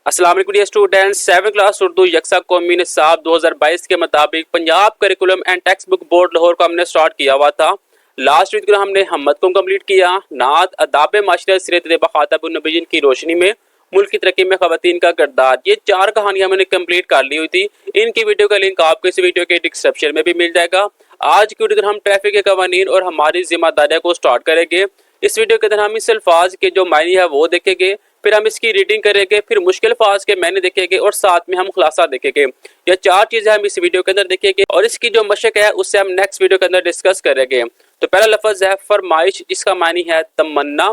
अस्सलाम वालेकुम dear students, 7th class Urdu यकसा कौमी निसाब 2022 के मुताबिक Punjab curriculum and textbook board Lahore को हमने स्टार्ट किया हुआ था। लास्ट वीक हमने हमद को कंप्लीट किया। नात अदाब माशरत सीरत बखातबुन नबीयीन की रोशनी में मुल्क की तरक्की में खवातीन का किरदार, ये 4 कहानियां मैंने कंप्लीट कर ली हुई थी। इनकी वीडियो का लिंक आपको इस वीडियो के डिस्क्रिप्शन में भी मिल जाएगा। आज की वीडियो हम ट्रैफिक के कवानीन और हमारी जिम्मेदारियों को स्टार्ट करेंगे। इस वीडियो के अंदर हम इस अल्फाज के जो मायने है वो देखेंगे, फिर हम इसकी रीडिंग करेंगे, फिर मुश्किल अल्फाज के मायने देखेंगे और साथ में हम खुलासा देखेंगे। ये 4 चीजें हम इस वीडियो के अंदर देखेंगे और इसकी जो मशक है उससे हम नेक्स्ट वीडियो के अंदर डिस्कस करेंगे। तो पहला लफ्ज है फरमाइश, जिसका मानी है तमन्ना,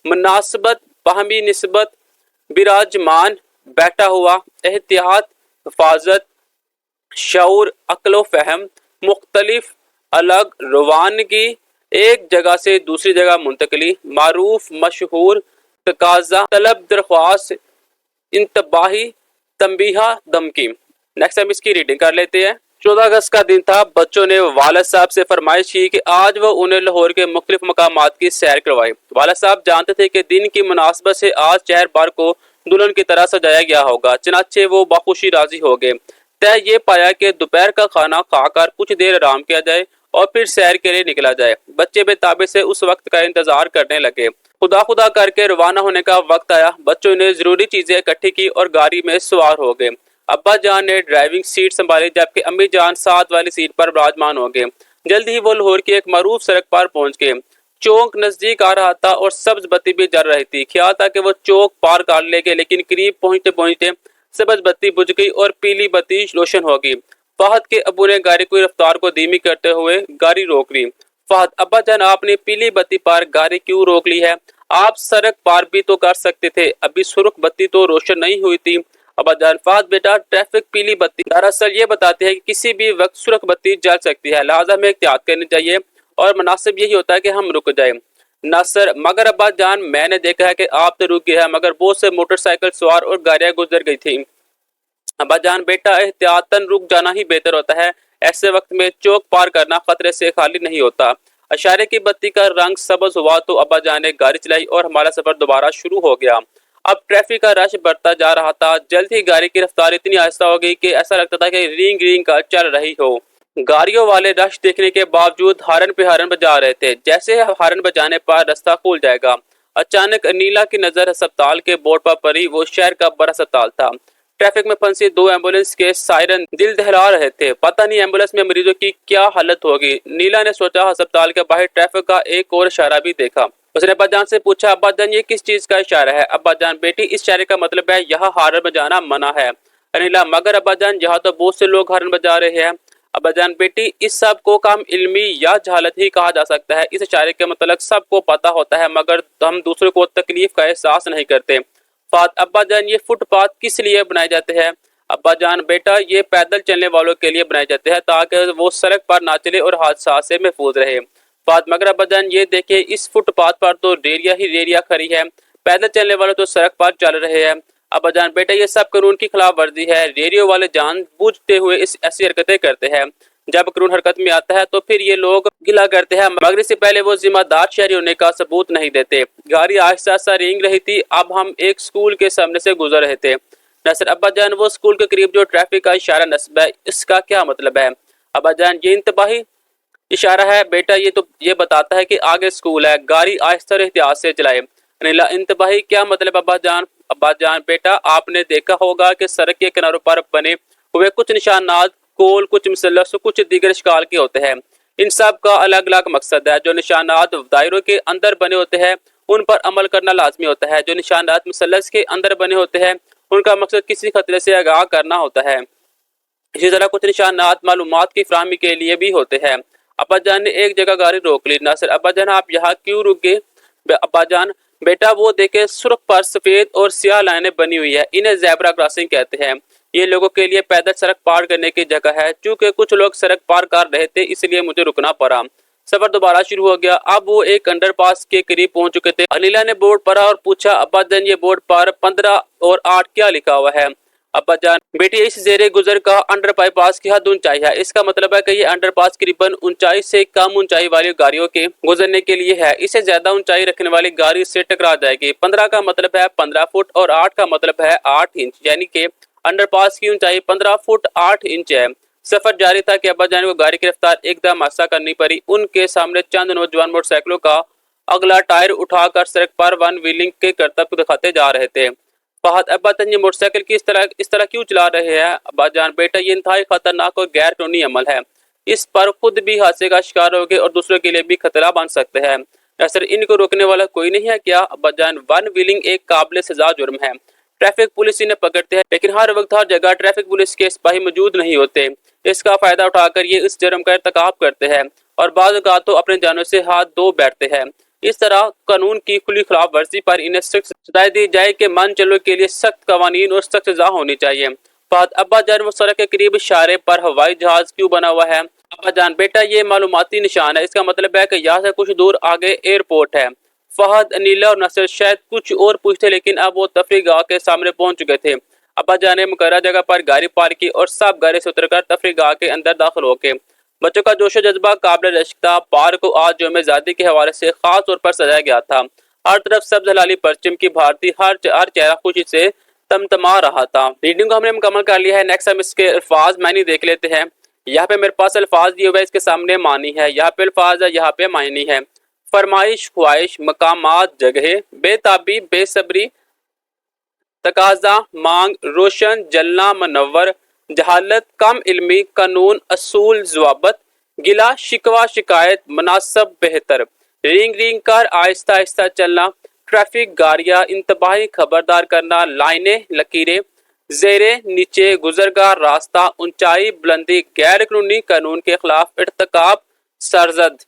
मुनासबत, बाहमी निस्बत, बिराजमान, बैठा हुआ, एहतियात, हिफाजत, शऊर, अक्ल फहम, मुख्तलिफ, अलग, रवानगी, एक जगह से दूसरी जगह मुंतकली, मारूफ, मशहूर, तकाजा, तलब, दरख्वास्त, इंतबाही, तंबीहा, धमकी। नेक्स्ट हम इसकी रीडिंग कर लेते हैं। 14 अगस्त का दिन था। बच्चों ने वालिद साहब से फरमाइश की कि आज वो उन्हें लाहौर के मुख्तलिफ मकामात की सैर करवाए। वालिद साहब जानते थे कि दिन की मुनासबत से आज शहर बार को दुल्हन की तरह सजाया गया होगा, चनाचे वो बाखुशी राजी हो गए। तय ये पाया कि दोपहर का खाना खाकर कुछ देर आराम किया जाए और फिर सैर के लिए निकला जाए। बच्चे बेताबे से उस वक्त का इंतजार करने लगे। खुदा खुदा करके रवाना होने का वक्त आया। बच्चों ने जरूरी चीजें इकट्ठी की और गाड़ी में सवार हो गए। अब्बा जान ने ड्राइविंग सीट संभाली, जबकि अम्मी जान साथ वाली सीट पर विराजमान हो गए। जल्द ही वो लाहौर की एक मरूफ सड़क पर पहुंच गए। चौक नजदीक आ रहा था और सब्ज बत्ती भी जल रही थी। ख्याल था कि वो चौक पार कर लेंगे, लेकिन करीब पहुंचते पहुंचते सब्ज बत्ती बुझ गई और पीली बत्ती रोशन हो गई। फहद के अबू ने गाड़ी की रफ्तार को धीमी करते हुए गाड़ी रोक ली। फहद, अब्बा जान आपने पीली बत्ती पर गाड़ी क्यों रोक ली है? आप सड़क पार भी तो कर सकते थे, अभी सुर्ख बत्ती तो रोशन नहीं हुई थी। अब्बा जान, फहद बेटा, ट्रैफिक पीली बत्ती दरअसल ये बताती है कि किसी भी वक्त सुर्ख बत्ती जल सकती है, लिहाजा हमें एहतियात करनी चाहिए और मुनासिब यही होता है कि हम रुक जाए। नासर, मगर अब्बा जान मैंने देखा है कि आप तो रुक गए हैं, मगर बहुत से मोटरसाइकिल सवार और गाड़ियां गुजर गई थी। अब्बा जान बेटा, एहतियातन रुक जाना ही बेहतर होता है, ऐसे वक्त में चौक पार करना खतरे से खाली नहीं होता। इशारे की बत्ती का रंग सब्ज हुआ तो अब्बा जान ने गाड़ी चलाई और हमारा सफर दोबारा शुरू हो गया। अब ट्रैफिक का रश बढ़ता जा रहा था। जल्द ही गाड़ी की रफ्तार इतनी आहिस्ता हो गई कि ऐसा लगता था कि रींग रींग का चल रही हो। गाड़ियों वाले रश देखने के बावजूद हारन पे हारन बजा रहे थे, जैसे हारन बजाने पर रास्ता खुल जाएगा। अचानक नीला की नजर अस्पताल के बोर्ड पर पड़ी। वो शहर का बड़ा अस्पताल था। ट्रैफिक में फंसी 2 एम्बुलेंस के सायरन दिल दहला रहे थे। पता नहीं एम्बुलेंस में मरीजों की क्या हालत होगी। नीला ने सोचा। अस्पताल के बाहर ट्रैफिक का एक और इशारा भी देखा। उसने अब्बा जान से पूछा, अब्बा जान ये किस चीज का इशारा है? अब्बा जान, बेटी इस इशारे का मतलब है यहाँ हारन बजाना मना है। नीला, मगर अब्बा जान यहाँ तो बहुत से लोग हारन बजा रहे हैं। अब्बा जान, बेटी इस सब को काम इल्मी या जहालत ही कहा जा सकता है। इस इशारे के मतलब सबको पता होता है, मगर हम दूसरों को तकलीफ का एहसास नहीं करते। फात, अब्बा जान ये फुटपाथ किस लिए बनाए जाते हैं? अब्बा जान, बेटा ये पैदल चलने वालों के लिए बनाए जाते हैं ताकि वो सड़क पर ना चले और हादसा से महफूज रहे। फात, मगर अब्बा जान ये देखिए इस फुटपाथ पर तो रेरिया ही रेरिया खड़ी है, पैदल चलने वाले तो सड़क पर चल रहे हैं। अब्बा जान, बेटा ये सब कानून की खिलाफ वर्जी है। रेडियो वाले जान बूझते हुए ऐसी हरकतें करते हैं। जब कानून हरकत में आता है तो फिर ये लोग गिला करते हैं, मगर इससे पहले वो जिम्मेदार शहरी होने का सबूत नहीं देते। गाड़ी आहिस्ता आहिस्ता रेंग रही थी। अब हम एक स्कूल के सामने से गुजर रहे थे। नसर, अब्बा जान वो स्कूल के करीब जो ट्रैफिक का इशारा नस्ब है, इसका क्या मतलब है? अब्बा जान, ये इंतबाही इशारा है बेटा, ये बताता है कि आगे स्कूल है, गाड़ी आहिस्ता और एहतियात से चलाए। नीला, इंतबाही क्या मतलब अब्बा जान? अब्बा जान, बेटा आपने देखा होगा कि सड़क के किनारों पर बने हुए कुछ निशानात गोल, कुछ मुसल्लस, कुछ दीगर शिकाल के होते हैं। इन सब का अलग अलग मकसद है। जो निशानात दायरों के अंदर बने होते हैं उन पर अमल करना लाजमी होता है। जो निशानात मुसल्लस के अंदर बने होते हैं उनका मकसद किसी खतरे से आगाह करना होता है। इसी तरह कुछ निशानात मालूमात की फराहमी के लिए भी होते हैं। अब्बा जान ने एक जगह गाड़ी रोक ली। नासिर, अब्बा जान आप यहाँ क्यों रुक गए? अब्बा जान, बेटा वो देखे सुर्ख पर सफेद और स्याह लाइनें बनी हुई है, इन्हें ज़ेब्रा क्रॉसिंग कहते हैं। ये लोगों के लिए पैदल सड़क पार करने की जगह है। चूंकि कुछ लोग सड़क पार कर रहे थे इसलिए मुझे रुकना पड़ा। सफर दोबारा शुरू हो गया। अब वो एक अंडरपास के करीब पहुंच चुके थे। अलीला ने बोर्ड पढ़ा और पूछा, अब्बा जान ये बोर्ड पर 15 और 8 क्या लिखा हुआ है? अब्बा जान बेटी इस जेरे गुजर का अंडर बाईपास की हद ऊंचाई है। इसका मतलब है कि ये अंडर पास करीबन ऊंचाई से कम ऊंचाई वाली गाड़ियों के गुजरने के लिए है। इसे ज्यादा ऊंचाई रखने वाली गाड़ी से टकरा जाएगी। 15 का मतलब है 15 फुट और 8 का मतलब है 8 इंच, यानी कि अंडरपास की ऊंचाई 15 फुट 8 इंच है। सफर जारी था कि अब्बा जान को गाड़ी की रफ्तार एकदम आस्ता करनी पड़ी। उनके सामने चंद नौजवान मोटरसाइकिलों का अगला टायर उठाकर सड़क पर वन व्हीलिंग के करतब को दिखाते जा रहे थे। फहद, अब्बा जान ये मोटरसाइकिल की इस तरह क्यों चला रहे हैं? अब्बा जान बेटा ये इंतहाई खतरनाक और गैर कानूनी अमल है। इस पर खुद भी हादसे का शिकार होगे और दूसरों के लिए भी खतरा बन सकते हैं। सर इनको रोकने वाला कोई नहीं है क्या? अब्बा जान वन व्हीलिंग एक काबिल सजा जुर्म है। ट्रैफिक पुलिस इन्हें पकड़ते हैं, लेकिन हर वक्त हर जगह ट्रैफिक पुलिस के सिपाही मौजूद नहीं होते। इसका फायदा उठाकर ये इस जुर्म का इर्तिकाब करते हैं और बाद औक़ात तो अपने जानों से हाथ धो बैठते हैं। इस तरह कानून की खुली खिलाफ वर्जी पर इन्हें सख्त सजा दी जाए कि मन चलो के लिए सख्त कवानीन और सख्त सजा होनी चाहिए। फहद, अब्बा जान वो सड़क के करीब इशारे पर हवाई जहाज क्यों बना हुआ है? अब्बा जान बेटा ये मालूमाती निशान है। इसका मतलब है कि यहाँ से कुछ दूर आगे एयरपोर्ट है। फहद, अनीला और नसर शायद कुछ और पूछते, लेकिन अब वो तफरीह गाह के सामने पहुंच चुके थे। अब्बा जान ने मुकर्रर जगह पर गाड़ी पार्क की और सब गाड़ी से उतरकर तफरीह गाह के अंदर दाखिल होके बच्चों का जोशो जज्बा काबिल रश्क था। पार्क को आज यौम आज़ादी के हवाले से खास तौर पर सजाया गया था। हर तरफ सब्ज हलाली परचम की भारतीय हर चेहरा खुशी से तमतमा रहा था। रीडिंग को हमने मुकम्मल कर लिया है। नेक्स्ट हम इसके अल्फाज मानी देख लेते हैं। यहाँ पे मेरे पास अल्फाज दिए हुए, इसके सामने मानी है। यहाँ पे अल्फाज है, यहाँ पे मायनी है। फरमाइश, ख्वाहिश, मकामात, जगह, बेताबी, बेसब्री, तकाजा, मांग, रोशन, जलना, मनव्वर, जहालत, कम इल्मी, कानून, असूल, जवाबत, गिला, शिकवा, शिकायत, मुनासब, बेहतर, रिंग रिंग कर, आहिस्ता आहिस्ता चलना, ट्रैफिक, गाड़ियाँ, इंतबाही, खबरदार करना, लाइनें, लकीरें, जेरे, नीचे, गुजरगाह, रास्ता, ऊंचाई, बुलंदी, गैर कानूनी, कानून के खिलाफ इर्तिकाब, सरजद,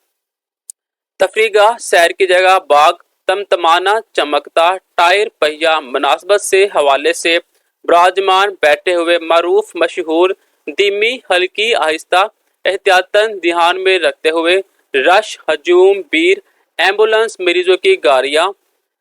तफरीगाह, सैर की जगह, बाग, तमतमाना, चमकता, टायर, पहिया, मुनासबत से, हवाले से, बराजमान, बैठे हुए, मारूफ, मशहूर, धीमी, हल्की, आहिस्ता, एहतियातन, ध्यान में रखते हुए, रश, हजूम, बीर, एम्बुलेंस, मरीजों की गाड़ियाँ,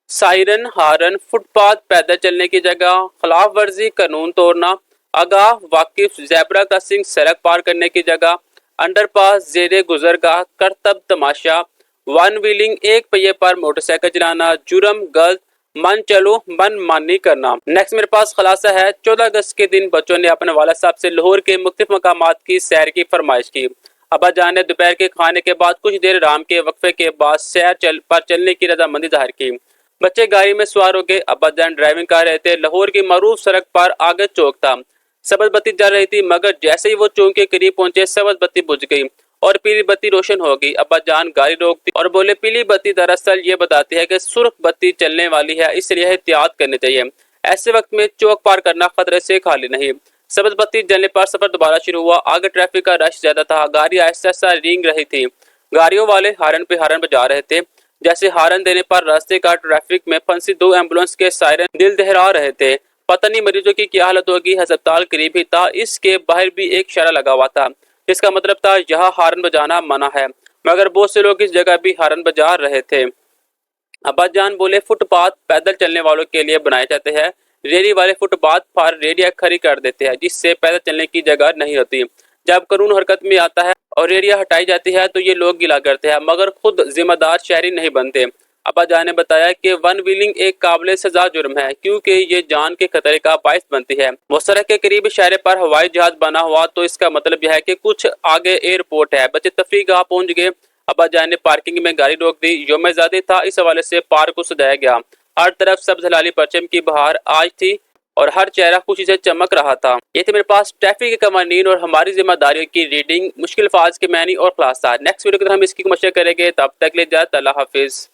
सायरन, हारन, फुटपाथ, पैदल चलने की जगह, खिलाफ वर्जी, कानून तोड़ना, आगाह, वाकिफ, ज़ेब्रा क्रॉसिंग, सड़क पार करने की जगह, अंडरपास, जेरे गुजरगाह, करतब, तमाशा, वन व्हीलिंग, एक पहिए पर मोटरसाइकिल चलाना, जुर्म, गलत, मन चलो, मन मानी करना। नेक्स्ट मेरे पास खुलासा है। 14 अगस्त के दिन बच्चों ने अपने वाला साहब से लाहौर के मुख्तलिफ मकामात की सैर की फरमाइश की। अब्बा जान ने दोपहर के खाने के बाद कुछ देर आराम के वक्फे के बाद सैर पर चलने की रजामंदी जाहिर की। बच्चे गाड़ी में सवार हो गए। अब्बा जान ड्राइविंग कर रहे थे। लाहौर की मरूफ सड़क पर आगे चौक था। सबज बत्ती जल रही थी, मगर जैसे ही वो चौक के करीब पहुंचे सबज बत्ती बुझ गई और पीली बत्ती रोशन हो गई। अब्बा जान गाड़ी रोक दी और बोले, पीली बत्ती दरअसल ये बताती है कि सुर्ख बत्ती चलने वाली है, इसलिए एहतियात करनी चाहिए। ऐसे वक्त में चौक पार करना खतरे से खाली नहीं। सबज बत्ती जलने पर सफर दोबारा शुरू हुआ। आगे ट्रैफिक का रश ज्यादा था। गाड़ी आहिस्ता आहिस्ता रेंग रही थी। गाड़ियों वाले हारन पे हारन बजा रहे थे। जैसे हारन देने पर रास्ते का ट्रैफिक में फंसी 2 एम्बुलेंस के सायरन दिल दहरा रहे थे। पता नहीं मरीजों की क्या हालत होगी। अस्पताल करीब ही था। इसके बाहर भी एक इशारा लगा हुआ था। इसका मतलब था यहाँ हारन बजाना मना है, मगर बहुत से लोग इस जगह भी हारन बजा रहे थे। अब्बा जान बोले, फुटपाथ पैदल चलने वालों के लिए बनाए जाते हैं। रेडी वाले फुटपाथ पर रेडिया खड़ी कर देते हैं, जिससे पैदल चलने की जगह नहीं होती। जब कानून हरकत में आता है और रेडिया हटाई जाती है तो ये लोग गिला करते हैं, मगर खुद जिम्मेदार शहरी नहीं बनते। अब्बा जान ने बताया कि वन व्हीलिंग एक काबिल सजा जुर्म है, क्योंकि ये जान के खतरे का बायस बनती है। वो सड़क के करीब इशारे पर हवाई जहाज बना हुआ तो इसका मतलब यह है कि कुछ आगे एयरपोर्ट है। बच्चे तफरीह गाह पहुंच गए। अब्बा जान ने पार्किंग में गाड़ी रोक दी। यौम आज़ादी था, इस हवाले से पार्क को सजाया गया। हर तरफ सब्ज हलाली परचम की बहार आज थी और हर चेहरा खुशी से चमक रहा था। ये थे मेरे पास ट्रैफिक के कवानीन और हमारी जिम्मेदारियों की रीडिंग, मुश्किल अल्फाज के मैनी और खुलासा। नेक्स्ट वीडियो के अंदर हम इसकी मशक करेंगे। तब तक ले जाए, अल्लाह हाफिज।